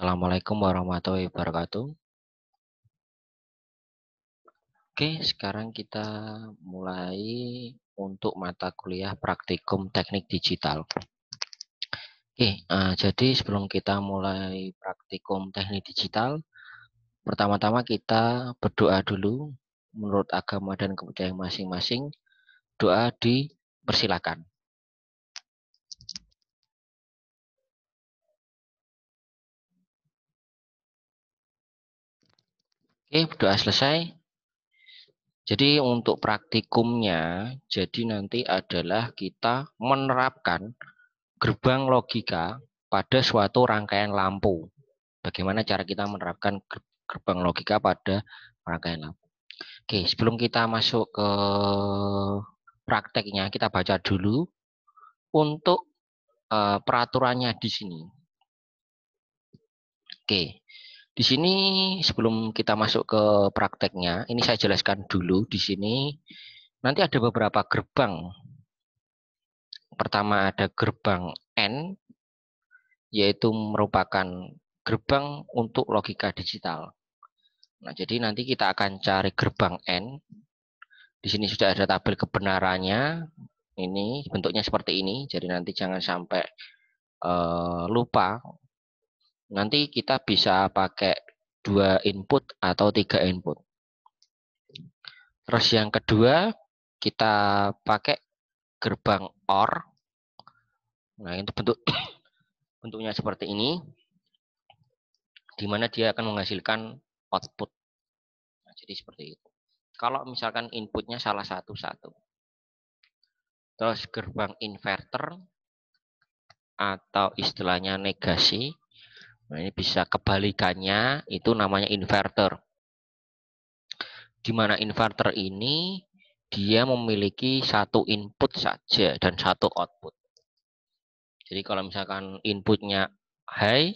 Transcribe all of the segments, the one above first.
Assalamualaikum warahmatullahi wabarakatuh. Oke, sekarang kita mulai untuk mata kuliah praktikum teknik digital. Oke, jadi sebelum kita mulai praktikum teknik digital, pertama-tama kita berdoa dulu menurut agama dan kepercayaan masing-masing. Doa dipersilakan. Oke, doa selesai. Jadi untuk praktikumnya, jadi nanti adalah kita menerapkan gerbang logika pada suatu rangkaian lampu. Bagaimana cara kita menerapkan gerbang logika pada rangkaian lampu. Oke, sebelum kita masuk ke prakteknya, kita baca dulu untuk peraturannya di sini. Oke, di sini sebelum kita masuk ke prakteknya, ini saya jelaskan dulu di sini. Nanti ada beberapa gerbang. Pertama ada gerbang N, yaitu merupakan gerbang untuk logika digital. Nah, jadi nanti kita akan cari gerbang N. Di sini sudah ada tabel kebenarannya. Ini bentuknya seperti ini. Jadi nanti jangan sampai lupa. Nanti kita bisa pakai 2 input atau 3 input. Terus yang kedua, kita pakai gerbang OR. Nah, itu bentuknya seperti ini, di mana dia akan menghasilkan output. Nah, jadi seperti itu. Kalau misalkan inputnya salah satu-satu. Terus gerbang inverter atau istilahnya negasi. Nah, ini bisa kebalikannya, itu namanya inverter. Di mana inverter ini dia memiliki satu input saja dan satu output. Jadi kalau misalkan inputnya high,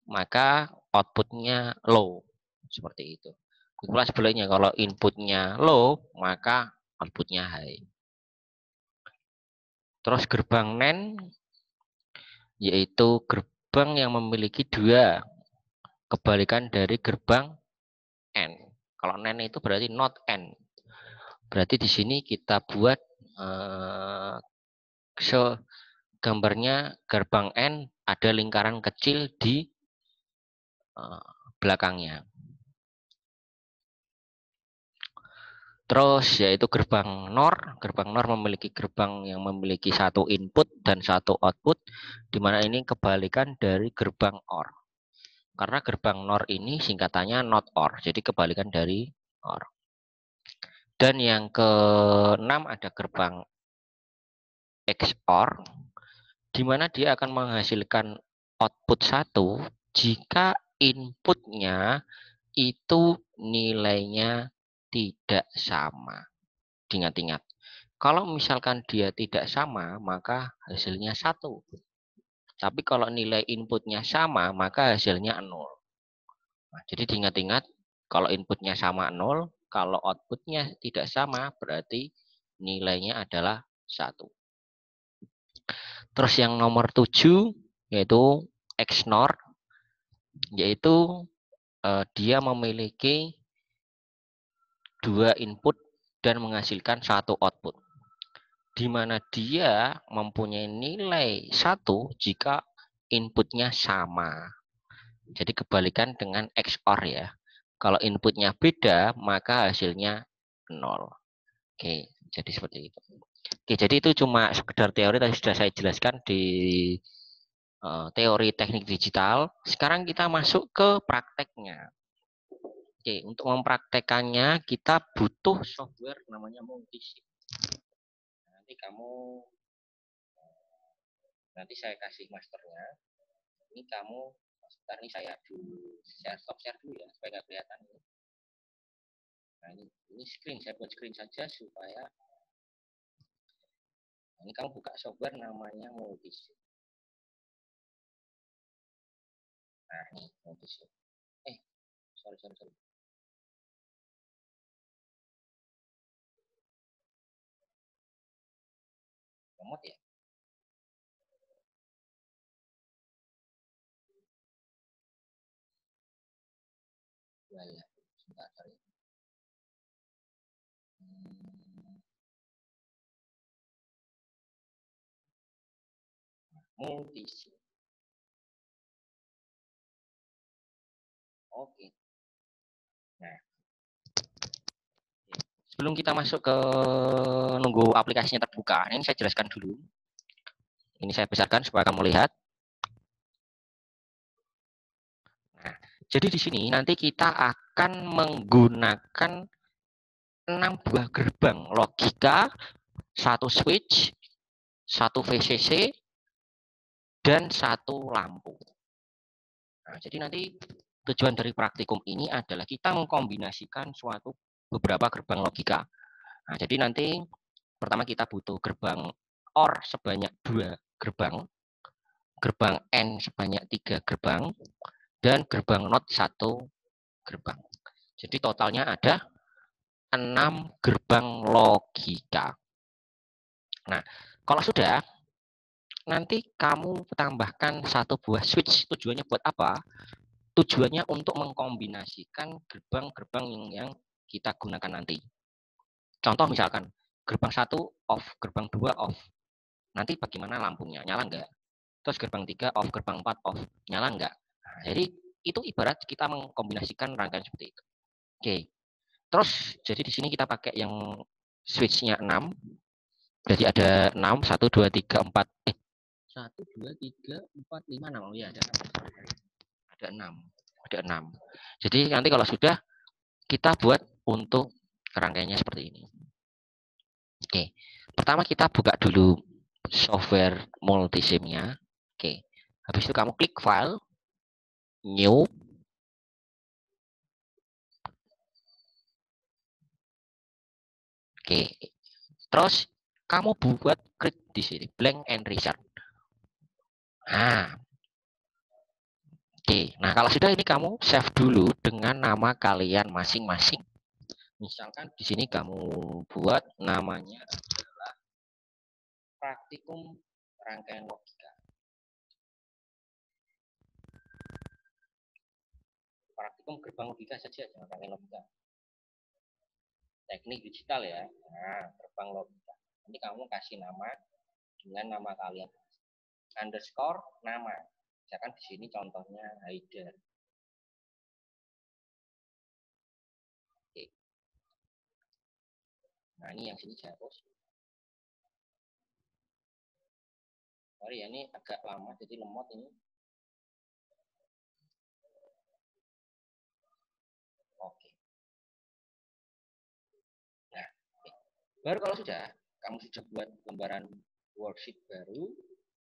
maka outputnya low. Seperti itu. Itulah sebaliknya, kalau inputnya low, maka outputnya high. Terus gerbang NAND, yaitu gerbang yang memiliki 2 kebalikan dari gerbang N. Kalau NAND itu berarti not N. Berarti di sini kita buat gambarnya gerbang N ada lingkaran kecil di belakangnya. Terus yaitu gerbang NOR. Gerbang NOR memiliki gerbang yang memiliki satu input dan satu output, di mana ini kebalikan dari gerbang OR. Karena gerbang NOR ini singkatannya not OR, jadi kebalikan dari OR. Dan yang keenam ada gerbang XOR, di mana dia akan menghasilkan output 1 jika inputnya itu nilainya tidak sama. Ingat-ingat, kalau misalkan dia tidak sama, maka hasilnya 1. Tapi kalau nilai inputnya sama, maka hasilnya 0. Nah, jadi diingat-ingat, kalau inputnya sama 0, kalau outputnya tidak sama, berarti nilainya adalah 1. Terus yang nomor 7, yaitu XNOR, yaitu dia memiliki 2 input dan menghasilkan 1 output. Di mana dia mempunyai nilai 1 jika inputnya sama. Jadi kebalikan dengan XOR ya. Kalau inputnya beda, maka hasilnya 0. Oke, jadi seperti itu. Oke, jadi itu cuma sekedar teori tadi sudah saya jelaskan di teori teknik digital. Sekarang kita masuk ke prakteknya. Oke, untuk mempraktekannya kita butuh software namanya Multisheet. Nanti saya kasih masternya. Ini kamu sebentar, ini saya stop share dulu ya supaya nggak kelihatan. Nah, ini screen, saya buat screen saja supaya ini kamu buka software namanya Multisheet. Nah, ini Multisheet. Sorry. Remote ya. Sebentar, sorry. Multisim. Oke. Nah, sebelum kita masuk ke nunggu aplikasinya terbuka, ini saya jelaskan dulu. Ini saya besarkan supaya kamu lihat. Nah, jadi di sini nanti kita akan menggunakan 6 buah gerbang logika, 1 switch, 1 VCC, dan 1 lampu. Nah, jadi nanti tujuan dari praktikum ini adalah kita mengkombinasikan beberapa gerbang logika. Nah, jadi nanti pertama kita butuh gerbang OR sebanyak 2 gerbang, gerbang N sebanyak 3 gerbang, dan gerbang NOT 1 gerbang. Jadi totalnya ada 6 gerbang logika. Nah, kalau sudah, nanti kamu tambahkan 1 buah switch. Tujuannya buat apa? Tujuannya untuk mengkombinasikan gerbang-gerbang yang kita gunakan nanti. Contoh misalkan, gerbang 1 off, gerbang 2 off. Nanti bagaimana lampunya? Nyala enggak? Terus gerbang 3 off, gerbang 4 off. Nyala enggak? Nah, jadi itu ibarat kita mengkombinasikan rangkaian seperti itu. Oke. Terus jadi di sini kita pakai yang switch-nya 6. Jadi ada 6, 1, 2, 3, 4. 1, 2, 3, 4, 5, 6. Oh iya, ada 6. Ada 6. Ada 6. Jadi nanti kalau sudah, kita buat untuk rangkaiannya seperti ini. Oke. Pertama kita buka dulu software multisimnya. Oke. Habis itu kamu klik file, new. Oke. Terus kamu buat klik di sini blank and restart. Nah, oke. Nah, kalau sudah ini kamu save dulu dengan nama kalian masing-masing. Misalkan di sini kamu buat namanya adalah praktikum rangkaian logika. Praktikum gerbang logika saja, jangan rangkaian logika. Teknik digital ya. Nah, gerbang logika. Nanti kamu kasih nama dengan nama kalian. Underscore nama. Misalkan di sini contohnya Haidar. Oke. Nah, ini yang sini saya hapus. Sorry ya, ini agak lama jadi lemot ini. Oke. Nah, baru kalau sudah kamu sudah buat lembaran worksheet baru,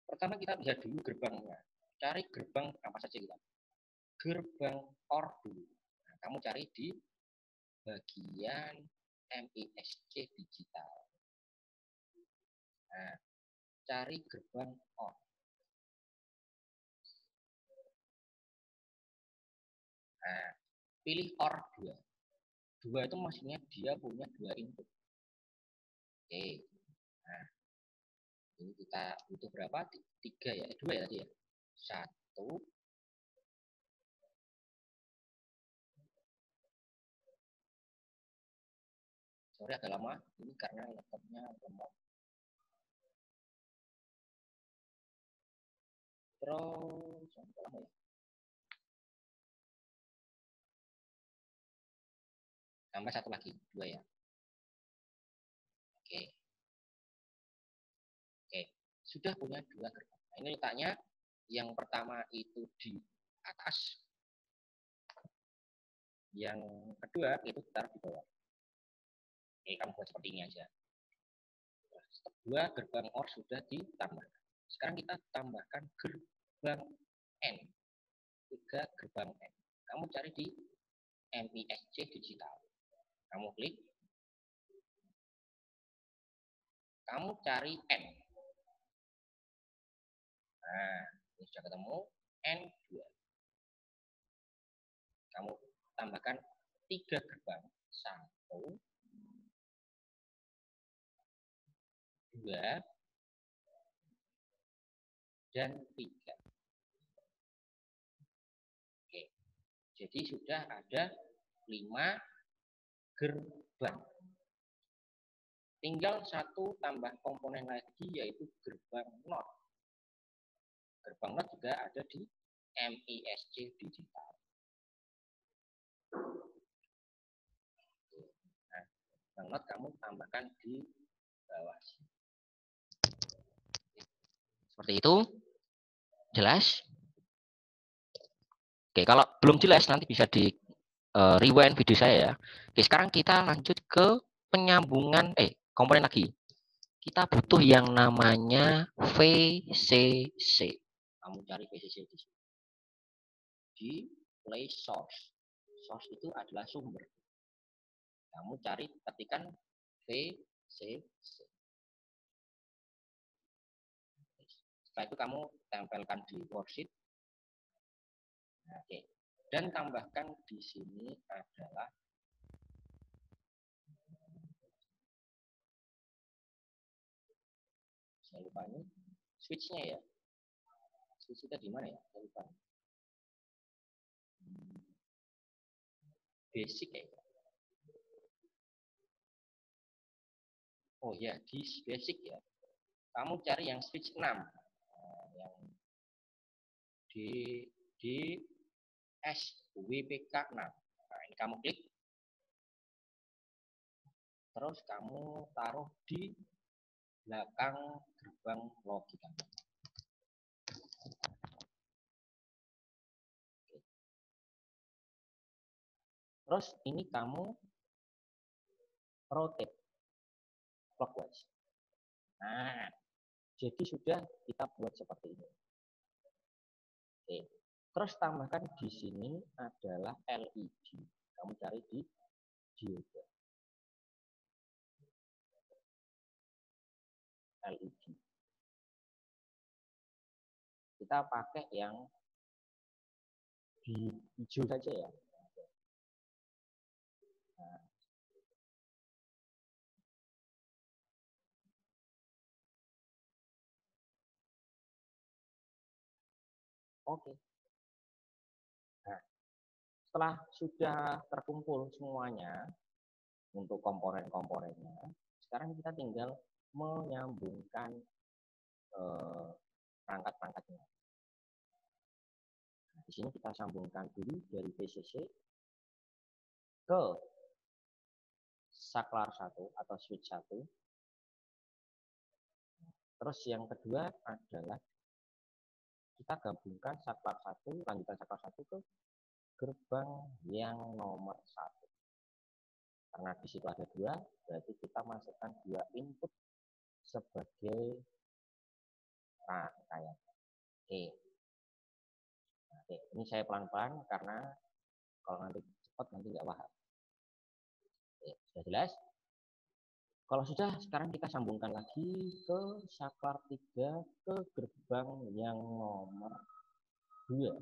pertama kita lihat dulu gerbangnya. Cari gerbang apa saja kita. Gerbang OR dulu. Nah, kamu cari di bagian MISC digital. Nah, cari gerbang OR. Nah, pilih OR 2. 2 itu maksudnya dia punya 2 input. Oke. Nah, ini kita butuh berapa? 3 ya? 2 ya tadi ya? 1. Sorry agak lama. Ini karena laptopnya lemot. Terus, lama ya? Tambah 1 lagi, 2 ya? Oke. Oke. Sudah punya 2 gerbang. Nah, ini letaknya yang pertama itu di atas. Yang kedua itu taruh di bawah. Oke, kamu buat seperti ini aja. 2 gerbang OR sudah ditambah. Sekarang kita tambahkan gerbang N. 3 gerbang N. Kamu cari di MISC digital. Kamu klik. Kamu cari N. Nah, ini sudah ketemu N2. Kamu tambahkan 3 gerbang. 1, 2, dan 3. Oke. Jadi sudah ada 5 gerbang. Tinggal satu tambah komponen lagi, yaitu gerbang NOT. Gerbang NOT juga ada di MISC digital. Nah, gerbang NOT kamu tambahkan di bawah sini. Seperti itu. Jelas? Oke, kalau belum jelas nanti bisa di rewind video saya ya. Oke, sekarang kita lanjut ke penyambungan komponen lagi. Kita butuh yang namanya VCC. Kamu cari VCC di sini. Di play source. Source itu adalah sumber. Kamu cari, ketikkan VCC. Setelah itu kamu tempelkan di worksheet. Nah, oke. Dan tambahkan di sini adalah saya lupa ini switch-nya ya. Switch kita di mana ya? Saya lupa. Basic ya. Oh ya, di basic ya. Kamu cari yang switch 6. Yang di SWPK 6. Nah, ini kamu klik. Terus kamu taruh di belakang gerbang logika. Terus ini kamu rotate clockwise. Nah, jadi sudah kita buat seperti ini. Oke. Terus tambahkan di sini adalah LED. Kamu cari di dioda. LED. Kita pakai yang di hijau saja ya. Nah. Oke. Nah, setelah sudah terkumpul semuanya untuk komponen-komponennya, sekarang kita tinggal menyambungkan perangkat-perangkatnya. Nah, di sini kita sambungkan dulu dari VCC ke saklar 1 atau switch 1. Terus yang kedua adalah kita gabungkan saklar 1, lanjutan saklar 1 ke gerbang yang nomor 1. Karena di situ ada 2, berarti kita masukkan 2 input sebagai rangkaian. Oke. Oke, ini saya pelan-pelan karena kalau nanti cepat nanti nggak paham. Oke, sudah jelas? Kalau sudah, sekarang kita sambungkan lagi ke saklar 3 ke gerbang yang nomor 2.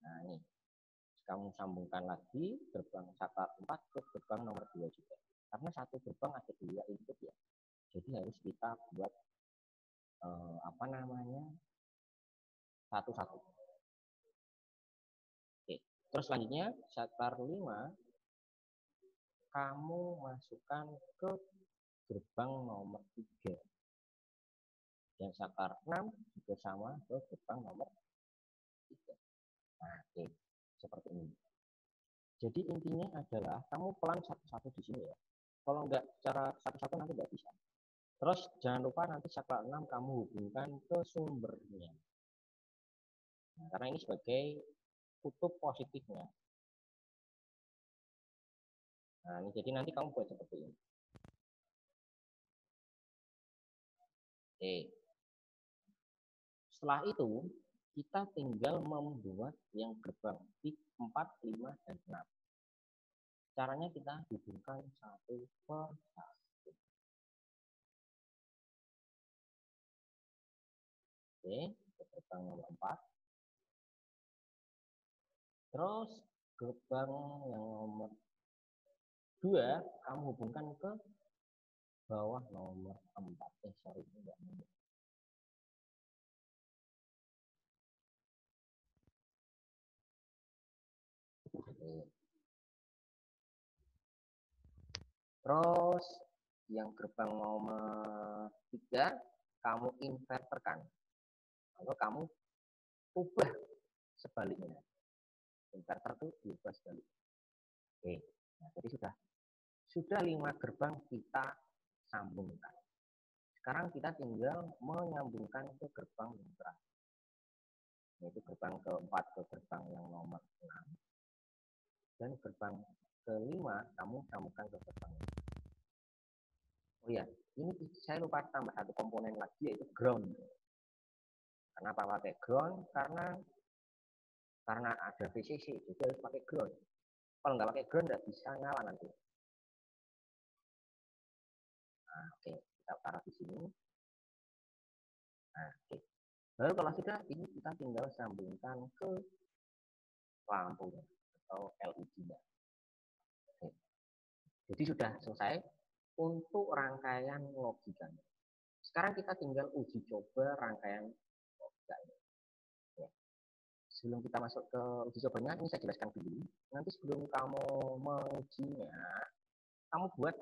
Nah, ini. Kamu sambungkan lagi gerbang saklar 4 ke gerbang nomor 2 juga. Karena satu gerbang ada 2 input ya. Jadi harus kita buat satu-satu. Oke. Terus selanjutnya saklar 5 kamu masukkan ke gerbang nomor 3. Dan saklar 6 juga sama ke gerbang nomor 3. Nah, oke. Seperti ini. Jadi intinya adalah kamu pelan satu-satu di sini ya. Kalau nggak secara satu-satu nanti nggak bisa. Terus jangan lupa nanti saklar 6 kamu hubungkan ke sumbernya. Nah, karena ini sebagai kutub positifnya. Nah, ini jadi nanti kamu buat seperti ini. Oke. Setelah itu, kita tinggal membuat yang gerbang 4, 5, dan 6. Caranya kita hubungkan satu per satu. Oke, gerbang nomor 4. Terus gerbang yang nomor 2 kamu hubungkan ke bawah nomor 4. Sorry, enggak. Terus yang gerbang nomor 3 kamu inverterkan atau kamu ubah sebaliknya. Inverter itu diubah sebalik. Oke, nah, jadi sudah 5 gerbang kita sambungkan. Sekarang kita tinggal menyambungkan ke gerbang yang terakhir, yaitu gerbang keempat ke gerbang yang nomor 6. Dan gerbang kelima kamu sambungkan ke gerbang. Oh iya, ini saya lupa tambah satu komponen lagi, yaitu ground. Kenapa pakai ground? Karena ada VCC, jadi harus pakai ground. Kalau nggak pakai ground nggak bisa nyala nanti. Nah, oke, kita taruh di sini. Nah, oke. Lalu kalau sudah, ini kita tinggal sambungkan ke lampunya atau LED-nya. Jadi sudah selesai untuk rangkaian logikanya. Sekarang kita tinggal uji coba rangkaian logikanya. Ya. Sebelum kita masuk ke uji cobanya, ini saya jelaskan dulu. Nanti sebelum kamu mengujinya, kamu buat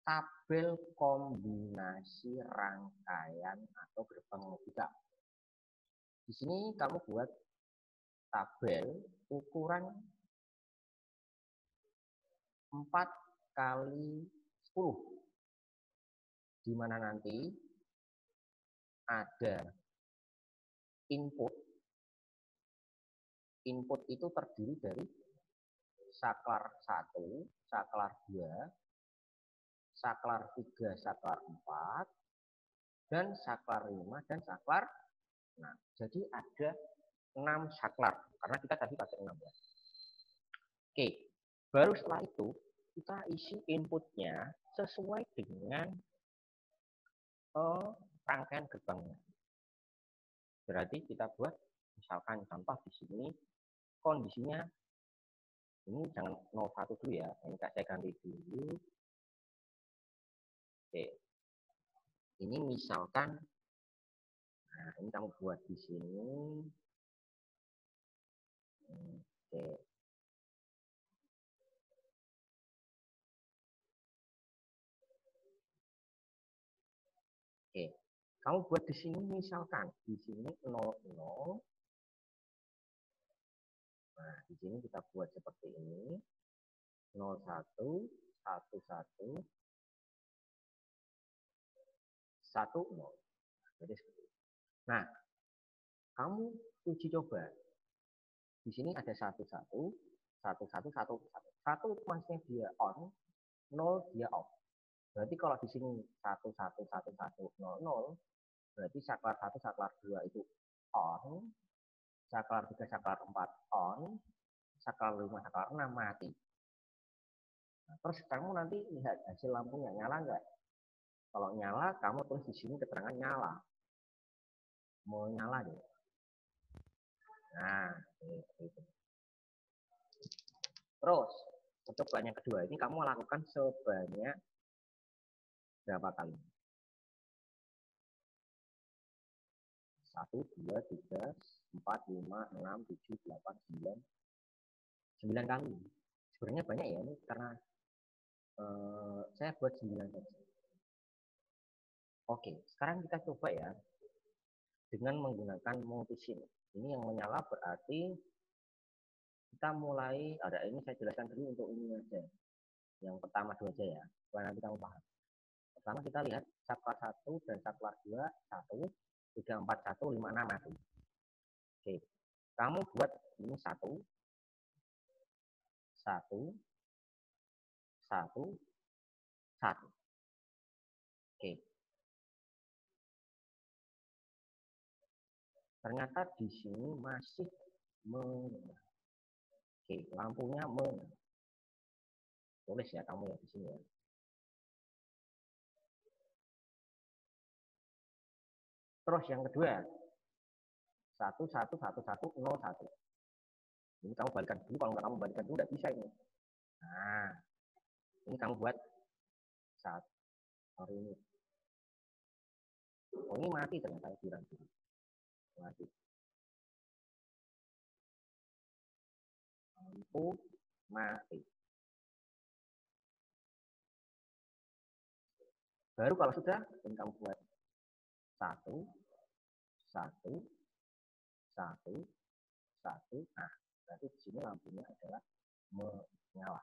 tabel kombinasi rangkaian atau gerbang logika. Di sini kamu buat tabel ukuran 4 kali 10, di mana nanti ada input itu terdiri dari saklar 1, saklar 2, saklar 3, saklar 4, dan saklar 5, dan saklar 6. Jadi ada 6 saklar, karena kita tadi pakai 6 ya. Oke, baru setelah itu kita isi inputnya sesuai dengan rangkaian gerbangnya. Berarti kita buat misalkan contoh di sini kondisinya ini jangan 01 dulu ya, ini saya ganti dulu. Oke, ini misalkan, nah ini kamu buat di sini. Oke. Oke, kamu buat di sini misalkan di sini 00. Nah, di sini kita buat seperti ini. 01, 11, 10. Jadi seperti ini. Nah, kamu uji coba. Di sini ada 11, 11, 11. 1 maksudnya dia on, 0 dia off. Berarti kalau di sini 111100, berarti saklar 1, saklar 2 itu on, saklar 3, saklar 4 on, saklar 5, saklar 6 mati. Nah, terus kamu nanti lihat hasil lampunya nyala nggak? Kalau nyala, kamu tulis di sini keterangan nyala. Mau nyala deh. Nah, itu. Terus, percobaan yang kedua ini kamu lakukan sebanyak berapa kali? 1, 2, 3, 4, 5, 6, 7, 8, 9. 9 kali. Sebenarnya banyak ya ini karena saya buat 9 saja. Oke, sekarang kita coba ya dengan menggunakan multisim. Ini yang menyala berarti kita mulai, ada ini saya jelaskan dulu untuk ini aja. Yang pertama dulu aja ya, supaya nanti kamu paham. Pertama kita lihat saklar 1 dan saklar 2, 1, 3, 4, 1, 5, 6 mati. Oke, kamu buat ini 1, 1, 1, 1. Oke. Ternyata di sini masih menyala. Oke, lampunya menyala. Tulis ya kamu ya di sini ya. Terus yang kedua, 1, 1, 1, 1, 0, 1. Ini kamu balikan dulu, kalau nggak kamu balikan dulu nggak bisa ini. Nah, ini kamu buat 1. Sorry ini. Oh ini mati ternyata ya, mati. Lampu mati. Baru kalau sudah, ini kamu buat 1, 1, 1, 1. Nah, berarti di sini lampunya adalah menyala.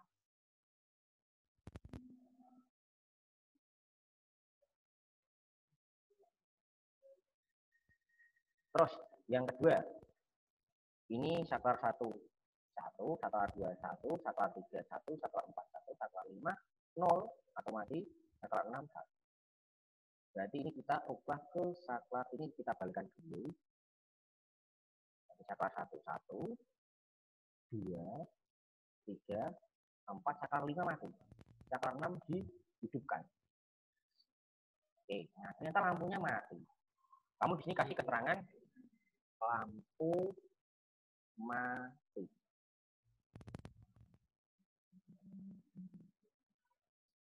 Terus yang kedua, ini saklar 1, 1, saklar 2, 1, saklar 3, 1, saklar 4, 1, saklar 5, 0, atau mati, saklar 6, 1. Berarti ini kita ubah ke saklar, ini kita balikan dulu. Saklar 1, 1, 2, 3, 4, saklar 5 mati. Saklar 6 dihidupkan. Oke, nah ternyata lampunya mati. Kamu di sini kasih keterangan lampu mati.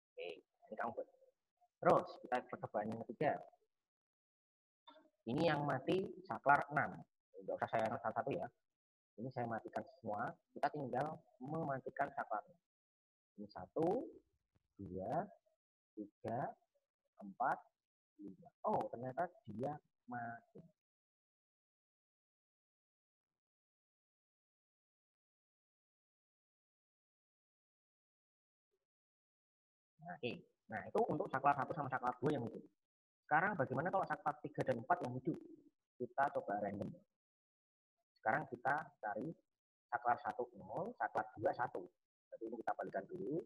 Oke, ini kamu buat. Terus kita percobaan yang ketiga. Ini yang mati saklar 6. Tidak usah saya satu-satu ya. Ini saya matikan semua. Kita tinggal mematikan saklar. Ini 1, 2, 3, 4, 5. Oh, ternyata dia mati. Nah, itu untuk saklar 1 sama saklar 2 yang hidup. Sekarang bagaimana kalau saklar 3 dan 4 yang hidup? Kita coba random. Sekarang kita cari saklar 1, 0, saklar 2, 1. Jadi ini kita balikan dulu.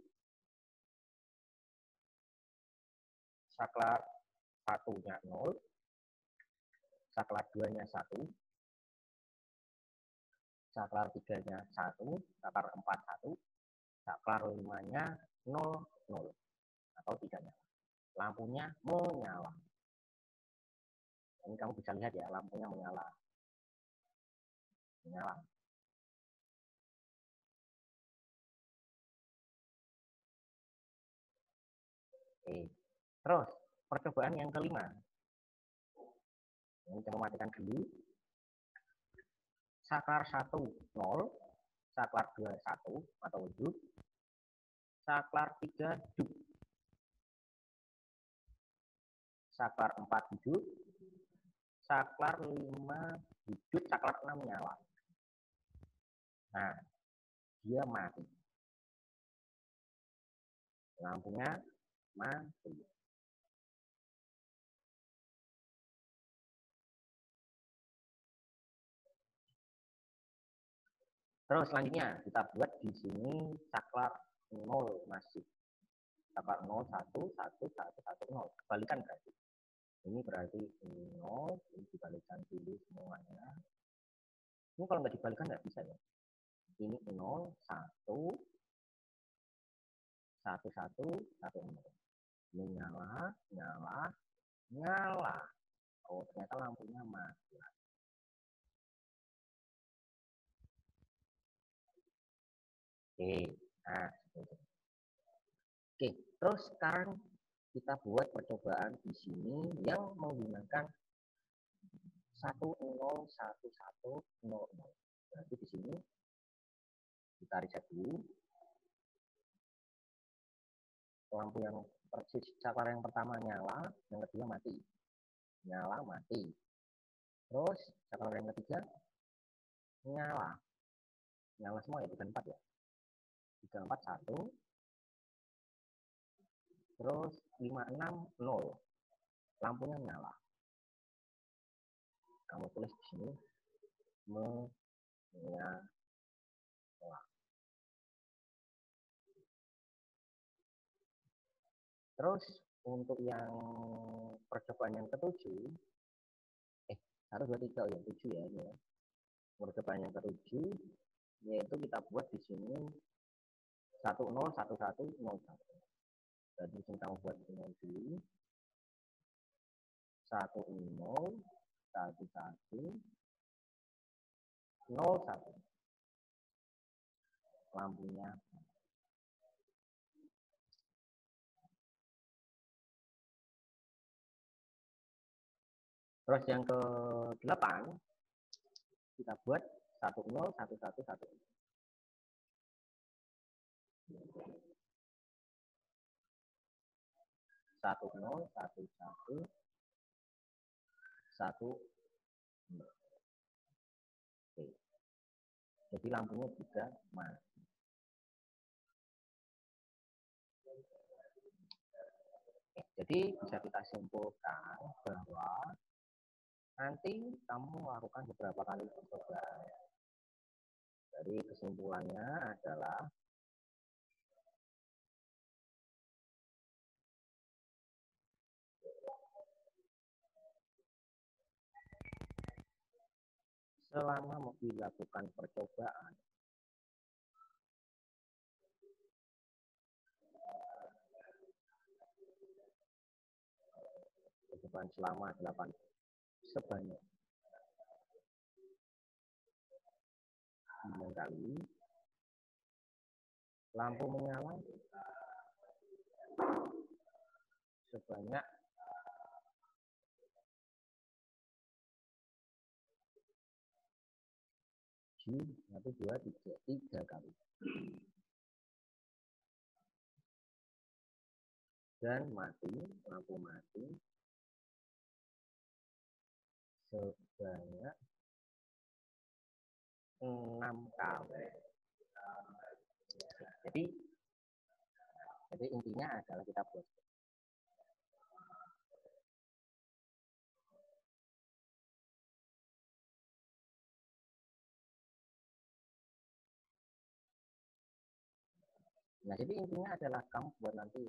Saklar 1-nya 0, saklar 2-nya 1, saklar 3-nya 1, saklar 4, 1, saklar 5-nya 0, 0. Atau 3-nya. Lampunya menyala. Ini kamu bisa lihat ya, lampunya menyala. Menyala. Oke. Terus, percobaan yang kelima. Ini kita matikan dulu. Saklar 1, 0. Saklar 2, 1. Atau hidup. Saklar 3, hidup. Saklar 4, hidup. Saklar 5, hidup. Saklar 6, nyala. Nah, dia mati. Lampunya mati. Terus selanjutnya kita buat di sini saklar 0 masih. Saklar 0, 1, 1, 1, 1, 0. Balikan berarti. Ini berarti 0, ini dibalikan dulu semuanya. Ini kalau nggak dibalikan nggak bisa ya. Ini 0, 1, 1, 1, 1, 0. Ini nyala, nyala, nyala. Oh, ternyata lampunya mati. Oke, nah, oke, terus sekarang kita buat percobaan di sini yang menggunakan 101100. Berarti di sini kita reset dulu. Lampu yang persis saklar yang pertama nyala, yang kedua mati. Nyala, mati. Terus saklar yang ketiga nyala. Nyala semua ya, bukan 4 ya. 3, 4, 1. Terus 5, 6, 0. Lampunya nyala. Kamu tulis di sini menyala. Terus untuk yang percobaan yang ketujuh, 1, 2, 3, yang 7 ya ini ya. Percobaan yang ketujuh, yaitu kita buat di sini 10, 11, 01. Jadi di sini kamu buat 0 dulu. 10, 11, 01. Lampunya. Terus yang ke-8 kita buat 10, 11, 1. 10 11 10. Oke. Jadi lampunya juga mati. Jadi bisa kita simpulkan bahwa nanti kamu melakukan beberapa kali percobaan. Jadi kesimpulannya adalah selama mau dilakukan percobaan, selama 8 sebanyak 9 kali, lampu menyala sebanyak 1, 2, 3 kali. Dan lampu mati sebanyak 6 kali. Jadi intinya adalah kita buat nah, jadi intinya adalah kamu buat nanti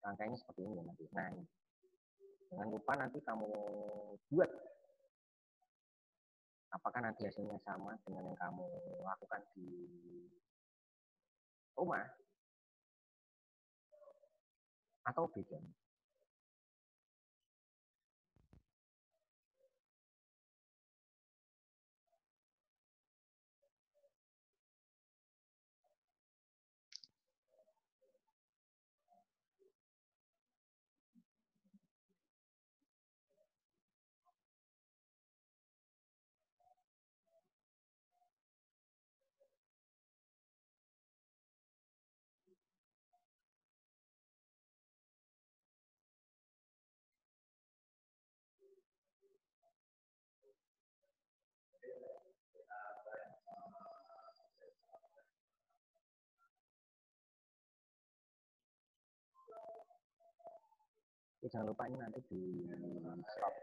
rangkaiannya seperti ini nanti. Nah, jangan lupa nanti kamu buat apakah nanti hasilnya sama dengan yang kamu lakukan di rumah atau beda. Jadi jangan lupa ini nanti di stop.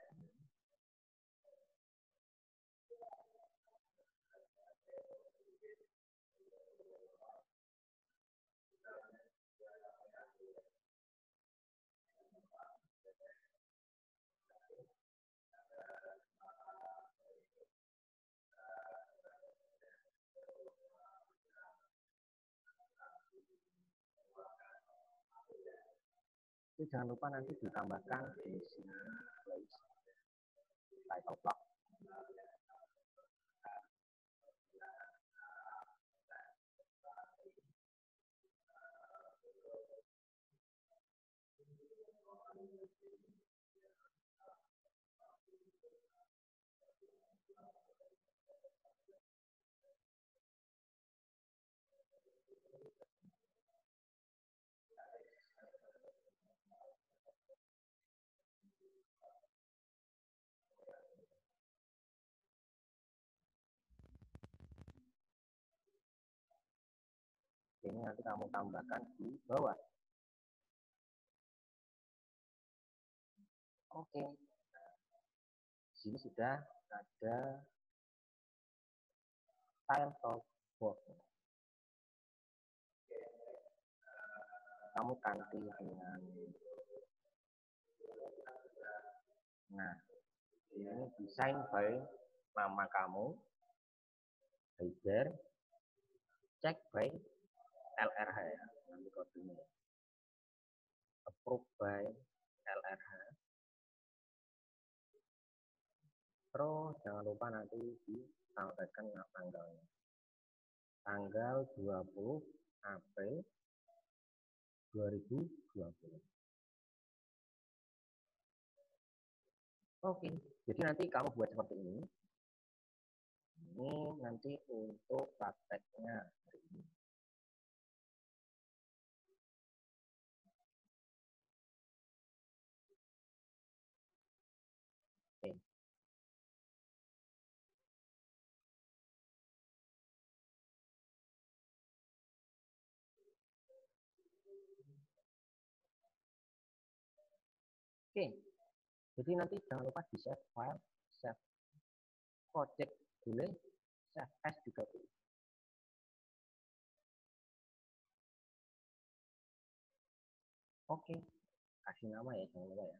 Jadi jangan lupa nanti ditambahkan di sini title block. Ini nanti kamu tambahkan di bawah. Oke. Di sini sudah ada tile top box. Kamu ganti dengan nah, ini desain by nama kamu, header, check by LRH ya, nanti kodenya. Approve by LRH. Terus jangan lupa nanti disampaikan tanggalnya. Tanggal 20 April 2020. Oke, jadi nanti kamu buat seperti ini. Ini nanti untuk prakteknya hari ini. Oke, jadi nanti jangan lupa di save file, save project boleh, save as juga boleh. Oke, kasih nama ya, jangan lupa ya.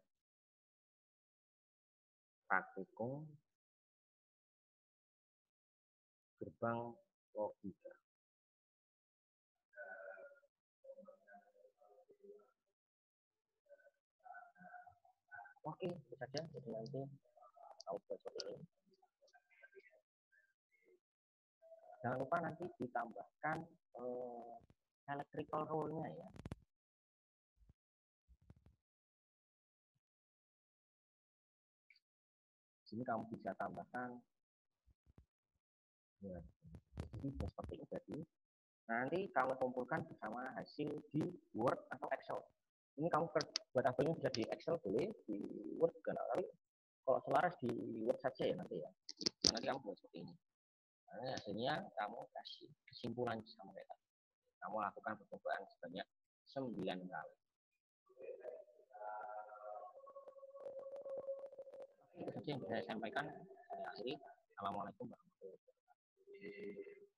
Praktikum gerbang logika. Oke, itu saja. Jadi nanti tahu besok ini. Jangan lupa nanti ditambahkan electrical rule-nya ya. Sini kamu bisa tambahkan ya, jadi seperti ini. Jadi nanti kamu kumpulkan bersama hasil di Word atau Excel. Ini kamu buat tabelnya bisa di Excel boleh, di Word juga. Tapi kalau selaras di Word saja ya nanti ya. Nanti kamu buat seperti ini. Nah, hasilnya kamu kasih kesimpulan sama kita. Kamu lakukan percobaan sebanyak 9 kali. Itu saja yang bisa saya sampaikan. Saya akhiri. Assalamualaikum warahmatullahi wabarakatuh.